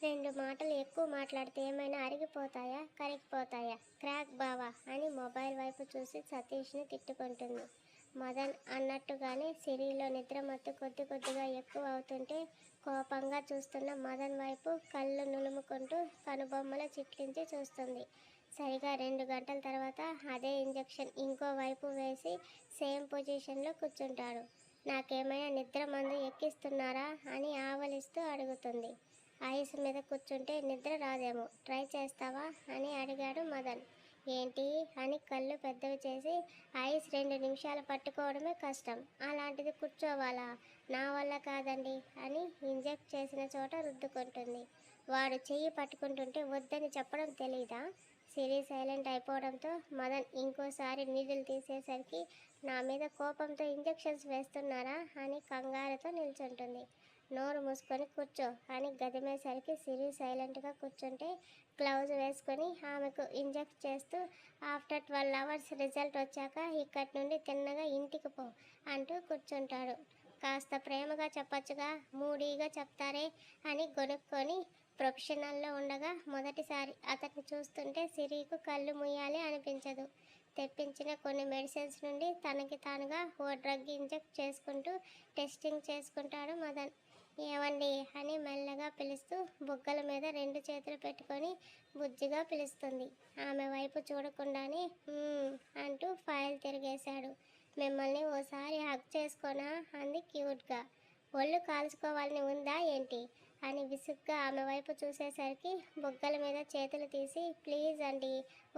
రెండు మాటలు ఎక్కువ మాట్లాడితే ఏమైనా అరిగిపోతాయా, కరిగిపోతాయా? క్రాక్ బావా అని మొబైల్ వైపు చూసి సతీష్ని తిట్టుకుంటుంది. మదన్ అన్నట్టుగానే సిరిలో నిద్రమత్తు కొద్ది కొద్దిగా ఎక్కువ అవుతుంటే కోపంగా చూస్తున్న మదన్ వైపు కళ్ళు నులుముకుంటూ కనుబొమ్మలు చిట్లించి చూస్తుంది. సరిగా 2 గంటల తర్వాత అదే ఇంజెక్షన్ ఇంకో వైపు వేసి సేమ్ పొజిషన్లో కూర్చుంటాడు. నాకేమైనా నిద్ర మందు ఎక్కిస్తున్నారా అని ఆవలిస్తూ అడుగుతుంది. ఐస్ మీద కూర్చుంటే నిద్ర రాదేమో, ట్రై చేస్తావా అని అడిగాడు మదన్. ఏంటి అని కళ్ళు పెద్దవి చేసి, ఐస్ 2 నిమిషాలు పట్టుకోవడమే కష్టం, అలాంటిది కూర్చోవాలా? నా వల్ల కాదండి అని ఇంజెక్ట్ చేసిన చోట రుద్దుకుంటుంది. వాడు చెయ్యి పట్టుకుంటుంటే వద్దని చెప్పడం తెలీదా? సిరి సైలెంట్ అయిపోవడంతో మదన్ ఇంకోసారి నీడిల్ తీసేసరికి నా మీద కోపంతో ఇంజెక్షన్స్ వేస్తున్నారా అని కంగారుతో నిల్చుంటుంది. నోరు మూసుకొని కూర్చో అని గదిమేసరికి సిరి సైలెంట్గా కూర్చుంటే గ్లౌజ్ వేసుకొని ఆమెకు ఇంజెక్ట్ చేస్తూ ఆఫ్టర్ 12 అవర్స్ రిజల్ట్ వచ్చాక ఇక్కడి నుండి తిన్నగా ఇంటికి పో అంటూ కూర్చుంటాడు. కాస్త ప్రేమగా చెప్పచ్చుగా, మూడీగా చెప్తారే అని గొనుక్కొని ప్రొఫెషనల్లో ఉండగా మొదటిసారి అతన్ని చూస్తుంటే సిరికి కళ్ళు ముయ్యాలి అనిపించదు. తెప్పించిన కొన్ని మెడిసిన్స్ నుండి తనకి తానుగా ఓ డ్రగ్ ఇంజెక్ట్ చేసుకుంటూ టెస్టింగ్ చేసుకుంటాడు మదన్. ఏవండి అని మెల్లగా పిలుస్తూ బుగ్గల మీద 2 చేతులు పెట్టుకొని బుజ్జిగా పిలుస్తుంది. ఆమె వైపు చూడకుండానే అంటూ ఫైల్ తిరిగేశాడు. మిమ్మల్ని ఓసారి హగ్ చేసుకోనా అంది క్యూట్గా. ఒళ్ళు కాల్చుకోవాలని ఉందా ఏంటి అని విసుగ్గా ఆమె వైపు చూసేసరికి బుగ్గల మీద చేతులు తీసి ప్లీజ్ అండి,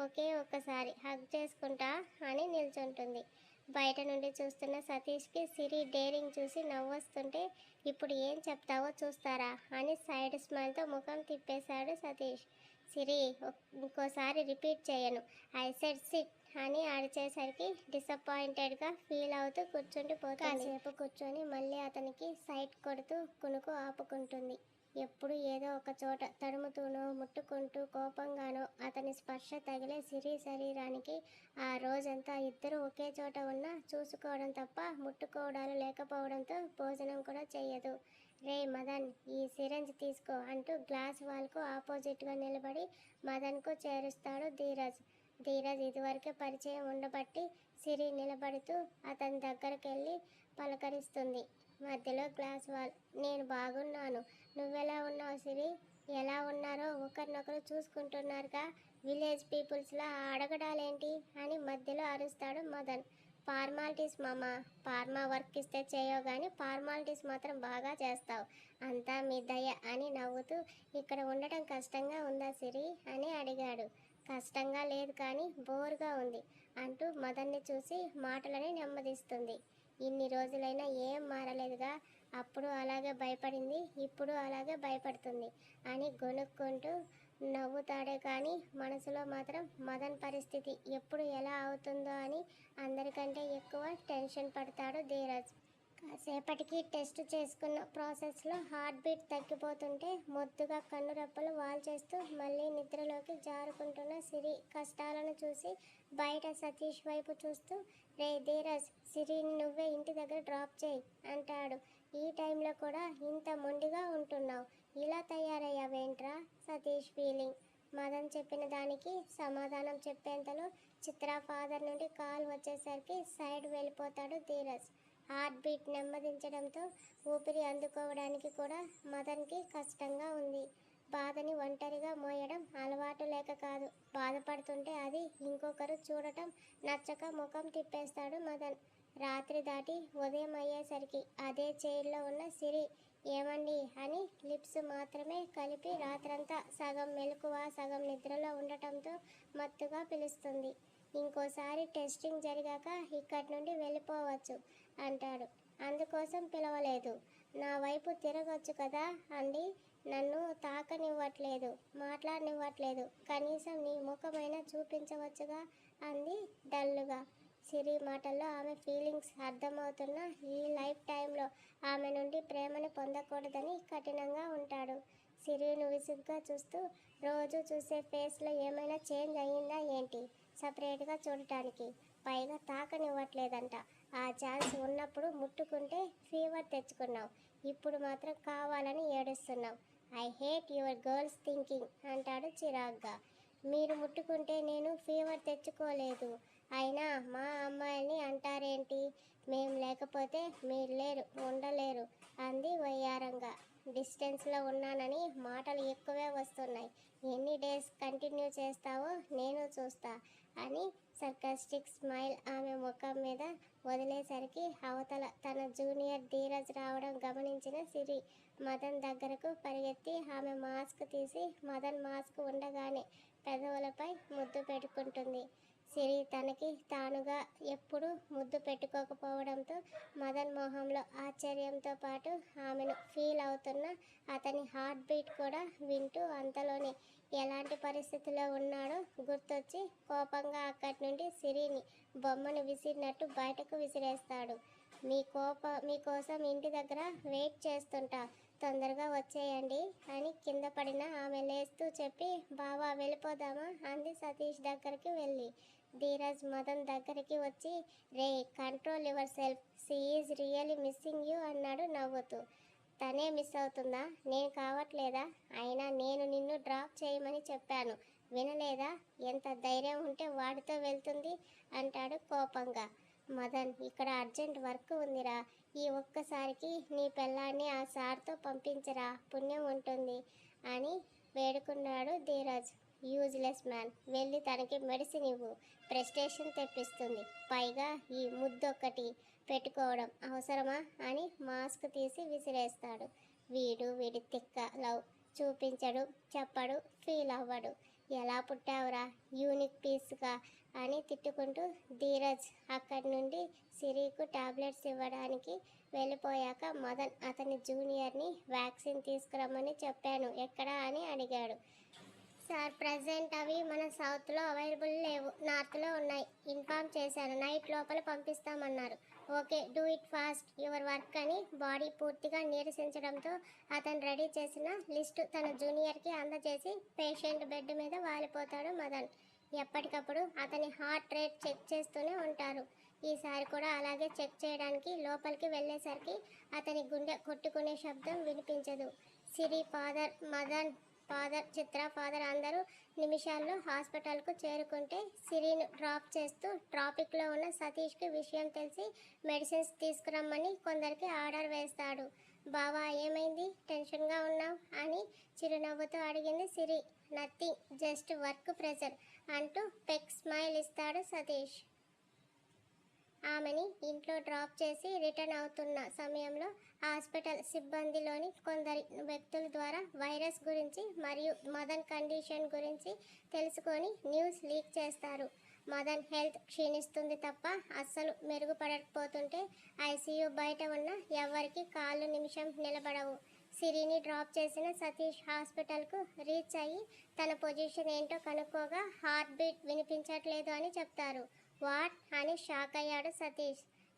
ఒకే ఒక్కసారి హగ్ చేసుకుంటా అని నిల్చుంటుంది. బయట నుండి చూస్తున్న సతీష్కి సిరి డేరింగ్ చూసి నవ్వొస్తుంటే ఇప్పుడు ఏం చెప్తావో చూస్తారా అని సైడ్ స్మైల్తో ముఖం తిప్పేశాడు సతీష్. సిరి ఇంకోసారి రిపీట్ చేయను, ఐ సెడ్ సిట్ అని అరిచేసరికి డిసప్పాయింటెడ్గా ఫీల్ అవుతూ కూర్చుండిపోతుంది. కాసేపు కూర్చొని మళ్ళీ అతనికి సైట్ కొడుతూ కునుకు ఆపుకుంటుంది. ఎప్పుడు ఏదో ఒక చోట తడుముతూనో ముట్టుకుంటూ కోపంగానో అతని స్పర్శ తగిలే సిరి శరీరానికి ఆ రోజంతా ఇద్దరు ఒకే చోట ఉన్నా చూసుకోవడం తప్ప ముట్టుకోవడాలు లేకపోవడంతో భోజనం కూడా చెయ్యదు. రే మదన్, ఈ సిరంజ్ తీసుకో అంటూ గ్లాస్ వాల్కు ఆపోజిట్గా నిలబడి మదన్కు చేరుస్తాడు ధీరజ్. ధీరజ్ ఇదివరకే పరిచయం ఉండబట్టి సిరి నిలబడుతూ అతని దగ్గరికి వెళ్ళి పలకరిస్తుంది. మధ్యలో గ్లాస్ వాల్. నేను బాగున్నాను, నువ్వెలా ఉన్నావు సిరి? ఎలా ఉన్నారో ఒకరినొకరు చూసుకుంటున్నారుగా, విలేజ్ పీపుల్స్లా అడగడాలేంటి అని మధ్యలో అరుస్తాడు మదన్. ఫార్మాలిటీస్ మామ, ఫార్మా వర్క్ ఇస్తే చేయవు కానీ ఫార్మాలిటీస్ మాత్రం బాగా చేస్తావు, అంతా మీ దయ అని నవ్వుతూ ఇక్కడ ఉండటం కష్టంగా ఉందా సిరి అని అడిగాడు. కష్టంగా లేదు కానీ బోర్గా ఉంది అంటూ మదన్ని చూసి మాటలని నెమ్మదిస్తుంది. ఇన్ని రోజులైనా ఏం మారలేదుగా, అప్పుడు అలాగే భయపడింది, ఇప్పుడు అలాగే భయపడుతుంది అని గొనుక్కుంటూ నవ్వుతాడే కానీ మనసులో మాత్రం మదన్ పరిస్థితి ఎప్పుడు ఎలా అవుతుందో అని అందరికంటే ఎక్కువ టెన్షన్ పడతాడు ధీరజ్. కాసేపటికి టెస్ట్ చేసుకున్న ప్రాసెస్లో హార్ట్ బీట్ తగ్గిపోతుంటే మొద్దుగా కన్నురెప్పలు వాల్చేస్తూ మళ్ళీ నిద్రలోకి జారుకుంటున్న సిరి కష్టాలను చూసి బయట సతీష్ వైపు చూస్తూ రే ధీరజ్, సిరిని నువ్వే ఇంటి దగ్గర డ్రాప్ చేయి అంటాడు. ఈ టైంలో కూడా ఇంత మొండిగా ఉంటున్నావు, ఇలా తయారయ్యావేంట్రా? సతీష్ ఫీలింగ్. మదన్ చెప్పిన దానికి సమాధానం చెప్పేంతలో చిత్ర ఫాదర్ నుండి కాల్ వచ్చేసరికి సైడ్ వెళ్ళిపోతాడు ధీరజ్. హార్ట్ బీట్ నెమ్మదించడంతో ఊపిరి అందుకోవడానికి కూడా మదన్కి కష్టంగా ఉంది. బాధని ఒంటరిగా మోయడం అలవాటు లేక కాదు, బాధపడుతుంటే అది ఇంకొకరు చూడటం నచ్చక ముఖం తిప్పేస్తాడు మదన్. రాత్రి దాటి ఉదయం అయ్యేసరికి అదే చైర్లో ఉన్న సిరి ఏమండి అని లిప్స్ మాత్రమే కలిపి రాత్రంతా సగం మెలకువ సగం నిద్రలో ఉండటంతో మత్తుగా పిలుస్తుంది. ఇంకోసారి టెస్టింగ్ జరిగాక ఇక్కడి నుండి వెళ్ళిపోవచ్చు అంటాడు. అందుకోసం పిలవలేదు, నా వైపు తిరగొచ్చు కదా అండి, నన్ను తాకనివ్వట్లేదు, మాట్లాడనివ్వట్లేదు, కనీసం నీ ముఖమైనా చూపించవచ్చుగా అంది డల్లుగా. సిరి మాటల్లో ఆమె ఫీలింగ్స్ అర్థమవుతున్న ఈ లైఫ్ టైంలో ఆమె నుండి ప్రేమను పొందకూడదని కఠినంగా ఉంటాడు. సిరిను విసుగ్గా చూస్తూ రోజు చూసే ఫేస్లో ఏమైనా చేంజ్ అయ్యిందా ఏంటి సపరేట్గా చూడటానికి? పైగా తాకనివ్వట్లేదంట, ఆ ఛాన్స్ ఉన్నప్పుడు ముట్టుకుంటే ఫీవర్ తెచ్చుకున్నావు, ఇప్పుడు మాత్రం కావాలని ఏడుస్తున్నావు I hate your girls thinking అంటాడు చిరాగ్గా. మీరు ముట్టుకుంటే నేను ఫీవర్ తెచ్చుకోలేదు. అయినా మా అమ్మాయిని అంటారేంటి? మేం లేకపోతే మీరు లేరు, ఉండలేరు అంది వయ్యారంగా. డిస్టెన్స్లో ఉన్నానని మాటలు ఎక్కువే వస్తున్నాయి. ఎన్ని డేస్ కంటిన్యూ చేస్తావో నేను చూస్తా అని సర్కాస్టిక్ స్మైల్ ఆమె ముఖం మీద వదిలేసరికి అవతల తన జూనియర్ ధీరజ్ రావడం గమనించిన సిరి మదన్ దగ్గరకు పరిగెత్తి ఆమె మాస్క్ తీసి మదన్ మాస్క్ ఉండగానే పెదవులపై ముద్దు పెట్టుకుంటుంది. సిరి తనకి తానుగా ఎప్పుడూ ముద్దు పెట్టుకోకపోవడంతో మదన్ మొహంలో ఆశ్చర్యంతో పాటు ఆమెను ఫీల్ అవుతున్న అతని హార్ట్ బీట్ కూడా వింటూ అంతలోనే ఎలాంటి పరిస్థితిలో ఉన్నాడో గుర్తొచ్చి కోపంగా అక్కడి నుండి సిరిని బొమ్మను విసిరినట్టు బయటకు విసిరేస్తాడు. మీకోసం ఇంటి దగ్గర వెయిట్ చేస్తుంటా, తొందరగా వచ్చేయండి అని కింద పడిన ఆమె లేస్తూ చెప్పి బావా వెళ్ళిపోదామా అంది సతీష్ దగ్గరికి వెళ్ళి. ధీరజ్ మదన్ దగ్గరికి వచ్చి రే control yourself, she is really missing you అన్నాడు నవ్వుతూ. తనే మిస్ అవుతుందా? నేను కావట్లేదా? అయినా నేను నిన్ను డ్రాప్ చేయమని చెప్పాను, వినలేదా? ఎంత ధైర్యం ఉంటే వాడితో వెళ్తుంది అంటాడు కోపంగా. మదన్ ఇక్కడ అర్జెంట్ వర్క్ ఉందిరా, ఈ ఒక్కసారికి నీ పెళ్ళాన్ని ఆ సార్తో పంపించరా, పుణ్యం ఉంటుంది అని వేడుకున్నాడు ధీరజ్. యూజ్లెస్ మ్యాన్, వెళ్ళి తనకి మెడిసిన్ ఇవ్వు, ప్రెస్టేషన్ తెప్పిస్తుంది, పైగా ఈ ముద్దొక్కటి పెట్టుకోవడం అవసరమా అని మాస్క్ తీసి విసిరేస్తాడు. వీడి తిక్క లవ్ చూపించడు, చెప్పడు, ఫీల్ అవ్వడు. ఎలా పుట్టావురా యూనిక్ పీస్గా అని తిట్టుకుంటూ ధీరజ్ అక్కడి నుండి సిరికి టాబ్లెట్స్ ఇవ్వడానికి వెళ్ళిపోయాక మదన్ అతని జూనియర్ని వ్యాక్సిన్ తీసుకురమ్మని చెప్పాను ఎక్కడా అని అడిగాడు. సార్ ప్రజెంట్ అవి మన సౌత్లో అవైలబుల్ లేవు, నార్త్లో ఉన్నాయి, ఇన్ఫామ్ చేశాను, నైట్ లోపల పంపిస్తామన్నారు. Okay do it fast your work అని బాడీ పూర్తిగా నీరసించడంతో అతను రెడీ చేసిన లిస్టు తన జూనియర్కి అందజేసి పేషెంట్ బెడ్ మీద వాలిపోతాడు మదన్. ఎప్పటికప్పుడు అతని హార్ట్ రేట్ చెక్ చేస్తూనే ఉంటారు. ఈసారి కూడా అలాగే చెక్ చేయడానికి లోపలికి వెళ్ళేసరికి అతని గుండె కొట్టుకునే శబ్దం వినిపించదు. సిరి ఫాదర్, మదన్ ఫాదర్, చిత్ర ఫాదర్ అందరూ నిమిషాల్లో హాస్పిటల్కు చేరుకుంటే సిరిను డ్రాప్ చేస్తూ ట్రాఫిక్లో ఉన్న సతీష్కి విషయం తెలిసి మెడిసిన్స్ తీసుకురమ్మని కొందరికి ఆర్డర్ వేస్తాడు. బావా ఏమైంది, టెన్షన్గా ఉన్నావు అని చిరునవ్వుతో అడిగింది సిరి. నథింగ్, జస్ట్ వర్క్ ప్రెషర్ అంటూ పెక్ స్మైల్ ఇస్తాడు సతీష్. ఆమెని ఇంట్లో డ్రాప్ చేసి రిటర్న్ అవుతున్న సమయంలో హాస్పిటల్ సిబ్బందిలోని కొందరి వ్యక్తుల ద్వారా వైరస్ గురించి మరియు మదన్ కండిషన్ గురించి తెలుసుకొని న్యూస్ లీక్ చేస్తారు. మదన్ హెల్త్ క్షీణిస్తుంది తప్ప అస్సలు మెరుగుపడకపోతుంటే ఐసీయూ బయట ఉన్న ఎవరికి కాళ్ళు నిమిషం నిలబడవు. సిరిని డ్రాప్ చేసిన సతీష్ హాస్పిటల్కు రీచ్ అయ్యి తన పొజిషన్ ఏంటో కనుక్కోగా హార్ట్ బీట్ వినిపించట్లేదు అని చెప్తారు. వాట్ అని షాక్ అయ్యాడు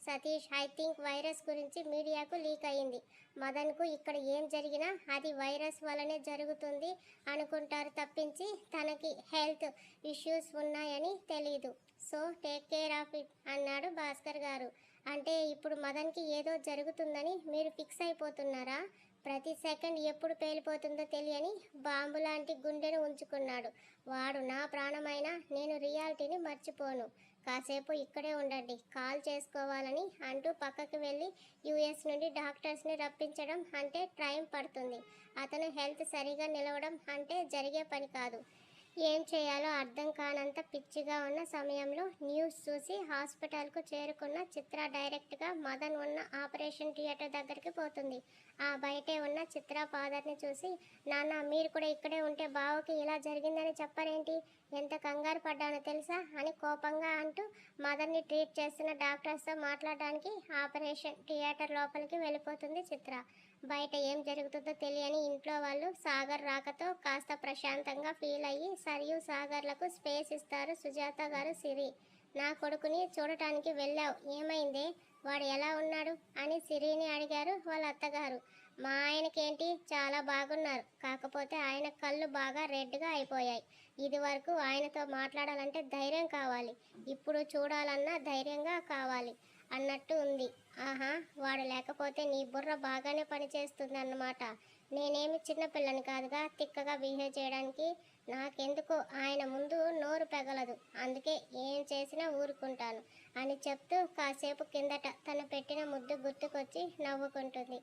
సతీష్ ఐ థింక్ వైరస్ గురించి మీడియాకు లీక్ అయింది. మదన్కు ఇక్కడ ఏం జరిగినా అది వైరస్ వల్లనే జరుగుతుంది అనుకుంటారు తప్పించి తనకి హెల్త్ ఇష్యూస్ ఉన్నాయని తెలీదు. So take care of it అన్నాడు భాస్కర్ గారు. అంటే ఇప్పుడు మదన్కి ఏదో జరుగుతుందని మీరు ఫిక్స్ అయిపోతున్నారా? ప్రతి సెకండ్ ఎప్పుడు పేలిపోతుందో తెలియని బాంబు లాంటి గుండెను ఉంచుకున్నాడు. వాడు నా ప్రాణమైనా నేను రియాలిటీని మర్చిపోను. కాసేపు ఇక్కడే ఉండండి, కాల్ చేసుకోవాలని అంటూ పక్కకి వెళ్ళి యుఎస్ నుండి డాక్టర్స్ని రప్పించడం అంటే టైం పడుతుంది. అతను హెల్త్ సరిగా నిలవడం అంటే జరిగే పని కాదు. ఏం చేయాలో అర్థం కానంత పిచ్చిగా ఉన్న సమయంలో న్యూస్ చూసి హాస్పిటల్కు చేరుకున్న చిత్ర డైరెక్ట్గా మదన్ ఉన్న ఆపరేషన్ థియేటర్ దగ్గరికి పోతుంది. ఆ బయటే ఉన్న చిత్ర ఫాదర్ని చూసి నాన్న మీరు కూడా ఇక్కడే ఉంటే బావకి ఇలా జరిగిందని చెప్పరేంటి, ఎంత కంగారు పడ్డానో తెలుసా అని కోపంగా అంటూ మదన్ని ట్రీట్ చేస్తున్న డాక్టర్స్తో మాట్లాడడానికి ఆపరేషన్ థియేటర్ లోపలికి వెళ్ళిపోతుంది చిత్ర. బయట ఏం జరుగుతుందో తెలియని ఇంట్లో వాళ్ళు సాగర్ రాకతో కాస్త ప్రశాంతంగా ఫీల్ అయ్యి సరియు సాగర్లకు స్పేస్ ఇస్తారు సుజాత గారు. సిరి నా కొడుకుని చూడటానికి వెళ్ళావు, ఏమైందే, వాడు ఎలా ఉన్నాడు అని సిరిని అడిగారు వాళ్ళ అత్తగారు. మా ఆయనకేంటి, చాలా బాగున్నారు, కాకపోతే ఆయన కళ్ళు బాగా రెడ్గా అయిపోయాయి. ఇది వరకు ఆయనతో మాట్లాడాలంటే ధైర్యం కావాలి, ఇప్పుడు చూడాలన్నా ధైర్యంగా కావాలి అన్నట్టు ఉంది. ఆహా, వాడు లేకపోతే నీ బుర్ర బాగానే పనిచేస్తుంది అన్నమాట. నేనేమి చిన్నపిల్లని కాదుగా తిక్కగా బిహేవ్ చేయడానికి. నాకెందుకో ఆయన ముందు నోరు పెగలదు, అందుకే ఏం చేసినా ఊరుకుంటాను అని చెప్తూ కాసేపు కిందట తను పెట్టిన ముద్దు గుర్తుకొచ్చి నవ్వుకుంటుంది.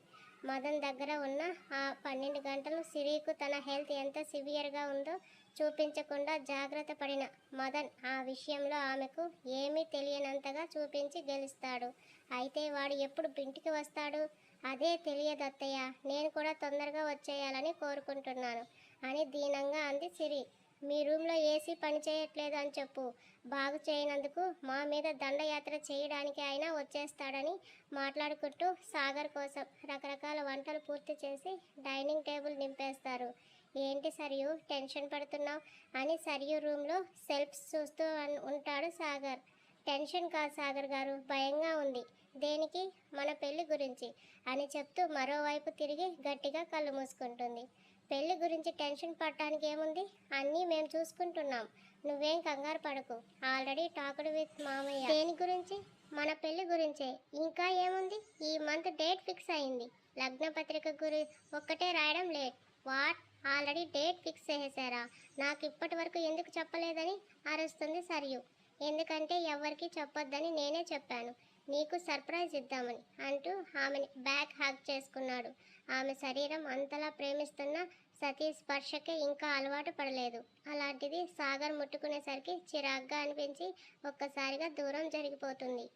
మదన్ దగ్గర ఉన్న ఆ 12 గంటలు సిరికి తన హెల్త్ ఎంత సివియర్గా ఉందో చూపించకుండా జాగ్రత్త పడిన మదన్ ఆ విషయంలో ఆమెకు ఏమీ తెలియనంతగా చూపించి గెలుస్తాడు. అయితే వాడు ఎప్పుడు ఇంటికి వస్తాడు? అదే తెలియదు అత్తయ్య. నేను కూడా తొందరగా వచ్చేయాలని కోరుకుంటున్నాను అని దీనంగా అంది సిరి. మీ రూమ్లో ఏసీ పని చేయట్లేదు అని చెప్పు. బాగు చేయనందుకు మా మీద దండయాత్ర చేయడానికి అయినా వచ్చేస్తాడని మాట్లాడుకుంటూ సాగర్ కోసం రకరకాల వంటలు పూర్తి చేసి డైనింగ్ టేబుల్ నింపేస్తారు. ఏంటి సరియు టెన్షన్ పడుతున్నావు అని సరియు రూమ్లో సెల్ఫ్స్ చూస్తూ ఉంటాడు సాగర్. టెన్షన్ కాదు సాగర్ గారు, భయంగా ఉంది. దేనికి? మన పెళ్లి గురించి అని చెప్తూ మరోవైపు తిరిగి గట్టిగా కళ్ళు మూసుకుంటుంది. పెళ్లి గురించి టెన్షన్ పడటానికి ఏముంది? అన్నీ మేము చూసుకుంటున్నాం. నువ్వేం కంగారు పడకు. ఆల్రెడీ టాక్డ్ విత్ మామయ్య. దేని గురించి? మన పెళ్లి గురించే. ఇంకా ఏముంది? ఈ మంత్ డేట్ ఫిక్స్ అయింది. లగ్న పత్రిక ఒక్కటే రాయడం late. What? Already date fix చేసేశారా? నాకు ఇప్పటి వరకు ఎందుకు చెప్పలేదని అరుస్తుంది సరియు. ఎందుకంటే ఎవరికి చెప్పొద్దని నేనే చెప్పాను. నీకు సర్ప్రైజ్ ఇద్దామని అంటూ ఆమెని బ్యాక్ హాగ్ చేసుకున్నాడు. ఆమె శరీరం అంతలా ప్రేమిస్తున్న సతీష్ స్పర్శకే ఇంకా అలవాటు పడలేదు. అలాంటిది సాగర్ ముట్టుకునేసరికి చిరాగ్గా అనిపించి ఒక్కసారిగా దూరం జరిగిపోతుంది.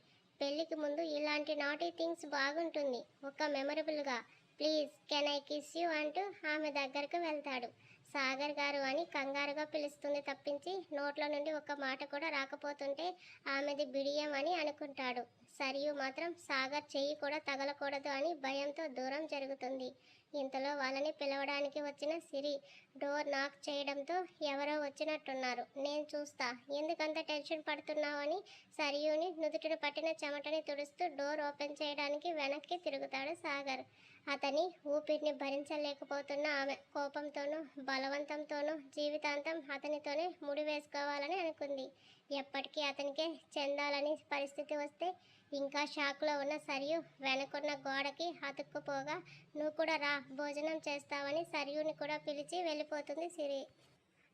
పెళ్లికి ముందు ఇలాంటి నాటీ థింగ్స్ బాగుంటుంది. ఒక మెమరబుల్గా please can I kiss you అంటూ ఆమె దగ్గరకు వెళ్తాడు. సాగర్ గారు అని కంగారుగా పిలుస్తుంది తప్పించి నోట్ల నుండి ఒక మాట కూడా రాకపోతుంటే ఆమెది బిడియం అని అనుకుంటాడు. సరియు మాత్రం సాగర్ చెయ్యి కూడా తగలకూడదు అని భయంతో దూరం జరుగుతుంది. ఇంతలో వాళ్ళని పిలవడానికి వచ్చిన సిరి డోర్ నాక్ చేయడంతో ఎవరో వచ్చినట్టున్నారు. నేను చూస్తా, ఎందుకంత టెన్షన్ పడుతున్నావని సరియుని నుదుటిన పట్టిన చెమటని తుడుస్తూ డోర్ ఓపెన్ చేయడానికి వెనక్కి తిరుగుతాడు సాగర్. అతని ఊపిరిని భరించలేకపోతున్న ఆమె కోపంతోనూ బలవంతంతోనూ జీవితాంతం అతనితోనే ముడివేసుకోవాలని అనుకుంది. ఎప్పటికీ అతనికే చెందాలని పరిస్థితి వస్తే ఇంకా షాక్లో ఉన్న సరియు వెనకున్న గోడకి అతుక్కుపోగా నువ్వు కూడా రా, భోజనం చేస్తావని సరియుని కూడా పిలిచి వెళ్ళిపోతుంది సిరి.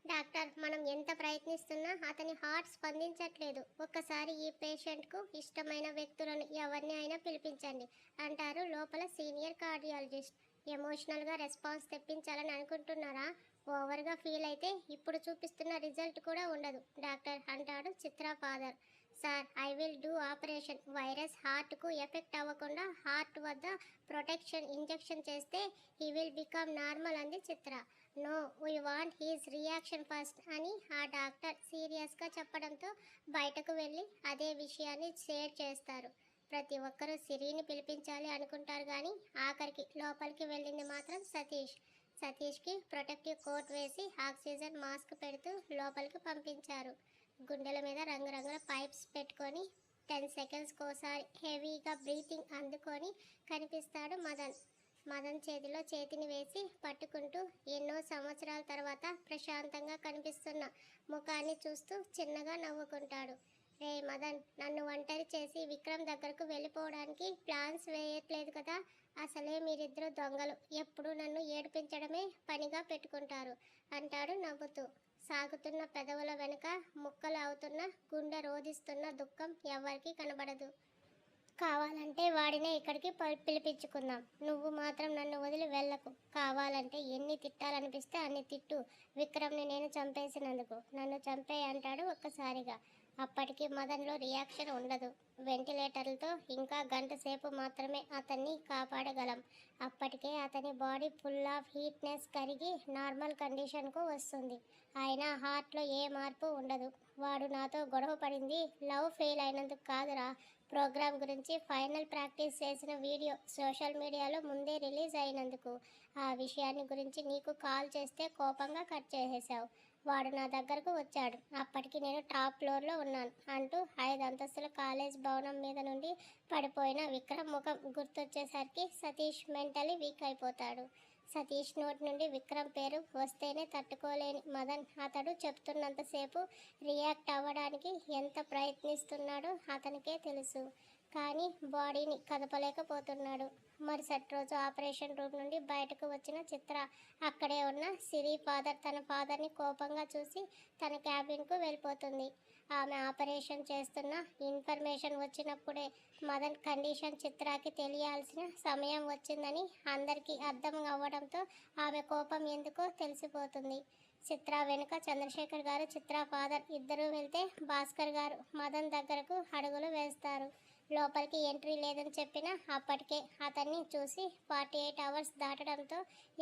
డాక్టర్, మనం ఎంత ప్రయత్నిస్తున్నా అతని హార్ట్ స్పందించట్లేదు. ఒక్కసారి ఈ పేషెంట్కు ఇష్టమైన వ్యక్తులను ఎవరిని అయినా పిలిపించండి అంటారు లోపల సీనియర్ కార్డియాలజిస్ట్. ఎమోషనల్గా రెస్పాన్స్ తెప్పించాలని అనుకుంటున్నారా? ఓవర్గా ఫీల్ అయితే ఇప్పుడు చూపిస్తున్న రిజల్ట్ కూడా ఉండదు డాక్టర్ అంటాడు Chitra father. Sir, I will do operation. Virus హార్ట్కు ఎఫెక్ట్ అవ్వకుండా హార్ట్ వద్ద ప్రొటెక్షన్ ఇంజెక్షన్ చేస్తే హీ విల్ బికమ్ నార్మల్ అంది Chitra. No, we want his reaction first అని ఆ డాక్టర్ సీరియస్గా చెప్పడంతో బయటకు వెళ్ళి అదే విషయాన్ని షేర్ చేస్తారు. ప్రతి ఒక్కరూ సిరిని పిలిపించాలి అనుకుంటారు కానీ ఆఖరికి లోపలికి వెళ్ళింది మాత్రం సతీష్. సతీష్కి ప్రొటెక్టివ్ కోట్ వేసి ఆక్సిజన్ మాస్క్ పెడుతూ లోపలికి పంపించారు. గుండెల మీద రంగురంగుల పైప్స్ పెట్టుకొని 10 సెకండ్స్కి ఒకసారి హెవీగా బ్రీతింగ్ అందుకొని కనిపిస్తాడు మదన్. మదన్ చేతిలో చేతిని వేసి పట్టుకుంటూ ఎన్నో సంవత్సరాల తర్వాత ప్రశాంతంగా కనిపిస్తున్న ముఖాన్ని చూస్తూ చిన్నగా నవ్వుకుంటాడు. రే మదన్, నన్ను ఒంటరి చేసి విక్రమ్ దగ్గరకు వెళ్ళిపోవడానికి ప్లాన్స్ వేయట్లేదు కదా? అసలే మీరిద్దరూ దొంగలు, ఎప్పుడు నన్ను ఏడిపించడమే పనిగా పెట్టుకుంటారు అంటాడు నవ్వుతూ. సాగుతున్న పెదవుల వెనుక ముక్కలు అవుతున్న గుండె రోధిస్తున్న దుఃఖం ఎవరికీ కనబడదు. కావాలంటే వాడినే ఇక్కడికి పిలిపించుకుందాం. నువ్వు మాత్రం నన్ను వదిలి వెళ్ళకు. కావాలంటే ఎన్ని తిట్టాలనిపిస్తే అన్ని తిట్టు. విక్రమ్ని నేను చంపేసినందుకు నన్ను చంపే అంటాడు ఒక్కసారిగా. అప్పటికి మదన్లో రియాక్షన్ ఉండదు. వెంటిలేటర్లతో ఇంకా గంట సేపు మాత్రమే అతన్ని కాపాడగలం. అప్పటికే అతని బాడీ ఫుల్ ఆఫ్ హీట్నెస్ కరిగి నార్మల్ కండిషన్కు వస్తుంది. అయినా హార్ట్లో ఏ మార్పు ఉండదు. వాడు నాతో గొడవ పడింది లవ్ ఫెయిల్ అయినందుకు కాదురా, ప్రోగ్రామ్ గురించి ఫైనల్ ప్రాక్టీస్ చేసిన వీడియో సోషల్ మీడియాలో ముందే రిలీజ్ అయినందుకు. ఆ విషయాన్ని గురించి నీకు కాల్ చేస్తే కోపంగా కట్ చేసేశావు. వాడు నా దగ్గరకు వచ్చాడు. అప్పటికి నేను టాప్ ఫ్లోర్లో ఉన్నాను అంటూ 5 అంతస్తుల కాలేజ్ భవనం మీద నుండి పడిపోయిన విక్రమ్ ముఖం గుర్తొచ్చేసరికి సతీష్ మెంటలీ వీక్ అయిపోతాడు. సతీష్ నోటి నుండి విక్రమ్ పేరు వస్తేనే తట్టుకోలేని మదన్ అతడు చెప్తున్నంతసేపు రియాక్ట్ అవ్వడానికి ఎంత ప్రయత్నిస్తున్నాడో అతనికే తెలుసు. కానీ బాడీని కదపలేకపోతున్నాడు. మరుసటి రోజు ఆపరేషన్ రూమ్ నుండి బయటకు వచ్చిన చిత్ర అక్కడే ఉన్న సిరి ఫాదర్ తన ఫాదర్ని కోపంగా చూసి తన క్యాబిన్కు వెళ్ళిపోతుంది. ఆమె ఆపరేషన్ చేస్తున్న ఇన్ఫర్మేషన్ వచ్చినప్పుడే మదన్ కండిషన్ చిత్రాకి తెలియాల్సిన సమయం వచ్చిందని అందరికీ అర్థం అవ్వడంతో ఆమె కోపం ఎందుకో తెలిసిపోతుంది. చిత్ర వెనుక చంద్రశేఖర్ గారు, చిత్ర ఫాదర్ ఇద్దరూ వెళ్తే భాస్కర్ గారు మదన్ దగ్గరకు అడుగులు వేస్తారు. లోపలికి ఎంట్రీ లేదని చెప్పినా అప్పటికే అతన్ని చూసి 48 అవర్స్ దాటడంతో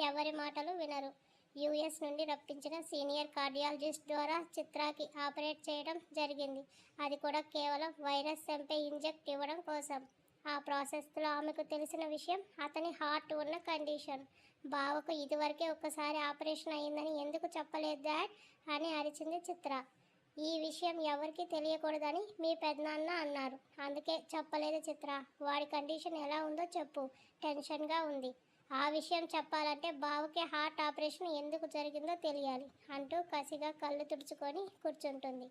ఎవరి మాటలు వినరు. యుఎస్ నుండి రప్పించిన సీనియర్ కార్డియాలజిస్ట్ ద్వారా చిత్రాకి ఆపరేట్ చేయడం జరిగింది. అది కూడా కేవలం వైరస్ చంపే ఇంజెక్ట్ ఇవ్వడం కోసం. ఆ ప్రాసెస్లో ఆమెకు తెలిసిన విషయం అతని హార్ట్ ఉన్న కండిషన్. బావకు ఇదివరకే ఒక్కసారి ఆపరేషన్ అయిందని ఎందుకు చెప్పలేదు డాడ్ అని అరిచింది చిత్ర. ఈ విషయం ఎవరికి తెలియకూడదని మీ పెద్దనాన్న అన్నారు, అందుకే చెప్పలేదు చిత్ర. వాడి కండిషన్ ఎలా ఉందో చెప్పు, టెన్షన్గా ఉంది. ఆ విషయం చెప్పాలంటే బావకి హార్ట్ ఆపరేషన్ ఎందుకు జరిగిందో తెలియాలి అంటూ కసిగా కళ్ళు తుడుచుకొని కూర్చుంటుంది.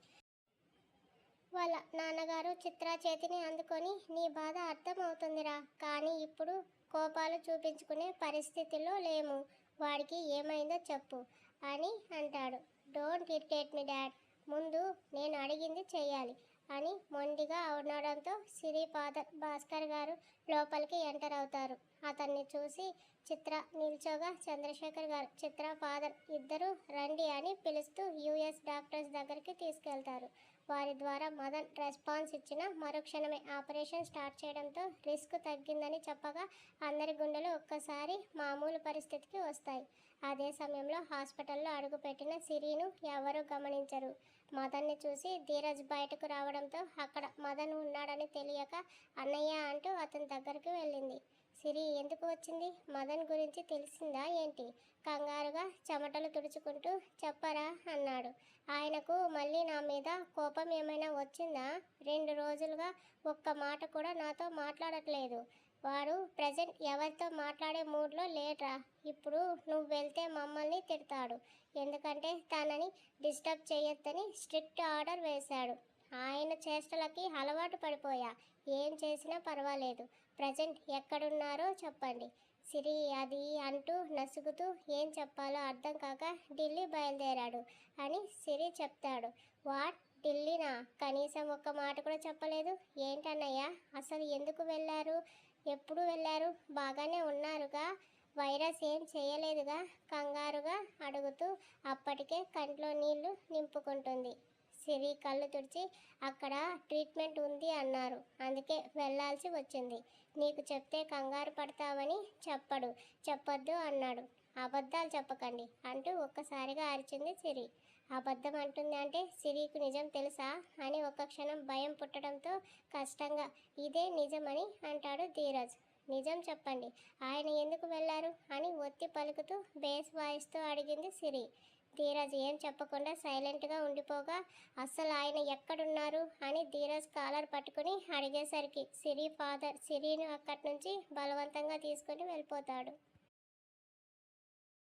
వాళ్ళ నాన్నగారు చిత్ర చేతిని అందుకొని నీ బాధ అర్థమవుతుందిరా, కానీ ఇప్పుడు కోపాలు చూపించుకునే పరిస్థితిలో లేము. వాడికి ఏమైందో చెప్పు అని అంటాడు. డోంట్ ఇరిటేట్ మీ డాడ్, ముందు నేను అడిగింది చెయ్యాలి అని మొండిగా ఉండడంతో సిరి ఫాదర్ భాస్కర్ గారు లోపలికి ఎంటర్ అవుతారు. అతన్ని చూసి చిత్ర నిల్చోగా చంద్రశేఖర్ గారు, చిత్ర ఫాదర్ ఇద్దరు రండి అని పిలుస్తూ యుఎస్ డాక్టర్స్ దగ్గరికి తీసుకెళ్తారు. వారి ద్వారా మదన్ రెస్పాన్స్ ఇచ్చిన మరుక్షణమే ఆపరేషన్ స్టార్ట్ చేయడంతో రిస్క్ తగ్గిందని చెప్పగా అందరి గుండెలు ఒక్కసారి మామూలు పరిస్థితికి వస్తాయి. అదే సమయంలో హాస్పిటల్లో అడుగుపెట్టిన సిరిను ఎవరూ గమనించరు. మదన్ని చూసి ధీరజ్ బయటకు రావడంతో అక్కడ మదన్ ఉన్నాడని తెలియక అన్నయ్య అంటూ అతని దగ్గరికి వెళ్ళింది. సిరి ఎందుకు వచ్చింది? మదన్ గురించి తెలిసిందా ఏంటి? కంగారుగా చెమటలు తుడుచుకుంటూ చెప్పరా అన్నాడు. ఆయనకు మళ్ళీ నా మీద కోపం ఏమైనా వచ్చిందా? 2 రోజులుగా ఒక్క మాట కూడా నాతో మాట్లాడట్లేదు. వాడు ప్రజెంట్ ఎవరితో మాట్లాడే మూడ్లో లేడ్రా. ఇప్పుడు నువ్వు వెళ్తే మమ్మల్ని తిడతాడు, ఎందుకంటే తనని డిస్టర్బ్ చేయొద్దని స్ట్రిక్ట్ ఆర్డర్ వేశాడు. ఆయన చేష్టలకి అలవాటు పడిపోయా. ఏం చేసినా పర్వాలేదు. ప్రజెంట్ ఎక్కడున్నారో చెప్పండి. సిరి అది అంటూ నసుగుతూ ఏం చెప్పాలో అర్థం కాక ఢిల్లీ బయలుదేరాడు అని సిరి చెప్తాడు. వాట్, ఢిల్లీనా? కనీసం ఒక్క మాట కూడా చెప్పలేదు. ఏంటన్నయ్య, అసలు ఎందుకు వెళ్ళారు? ఎప్పుడు వెళ్ళారు? బాగానే ఉన్నారుగా, వైరస్ ఏం చేయలేదుగా? కంగారుగా అడుగుతూ అప్పటికే కంట్లో నీళ్లు నింపుకుంటుంది. సిరి కళ్ళు తుడిచి అక్కడ ట్రీట్మెంట్ ఉంది అన్నారు, అందుకే వెళ్ళాల్సి వచ్చింది. నీకు చెప్తే కంగారు పడతావని చెప్పొద్దు అన్నాడు. అబద్ధాలు చెప్పకండి అంటూ ఒక్కసారిగా అరిచింది సిరి. అబద్ధం అంటుంది అంటే సిరికి నిజం తెలుసా అని ఒక్క క్షణం భయం పుట్టడంతో కష్టంగా ఇదే నిజమని అంటాడు ధీరజ్. నిజం చెప్పండి, ఆయన ఎందుకు వెళ్ళారు అని ఒత్తి పలుకుతూ బేస్ వాయిస్తూ అడిగింది సిరి. ధీరజ్ ఏం చెప్పకుండా సైలెంట్గా ఉండిపోగా అస్సలు ఆయన ఎక్కడున్నారు అని ధీరజ్ కాలర్ పట్టుకుని అడిగేసరికి సిరి ఫాదర్ సిరిని అక్కడి నుంచి బలవంతంగా తీసుకుని వెళ్ళిపోతాడు.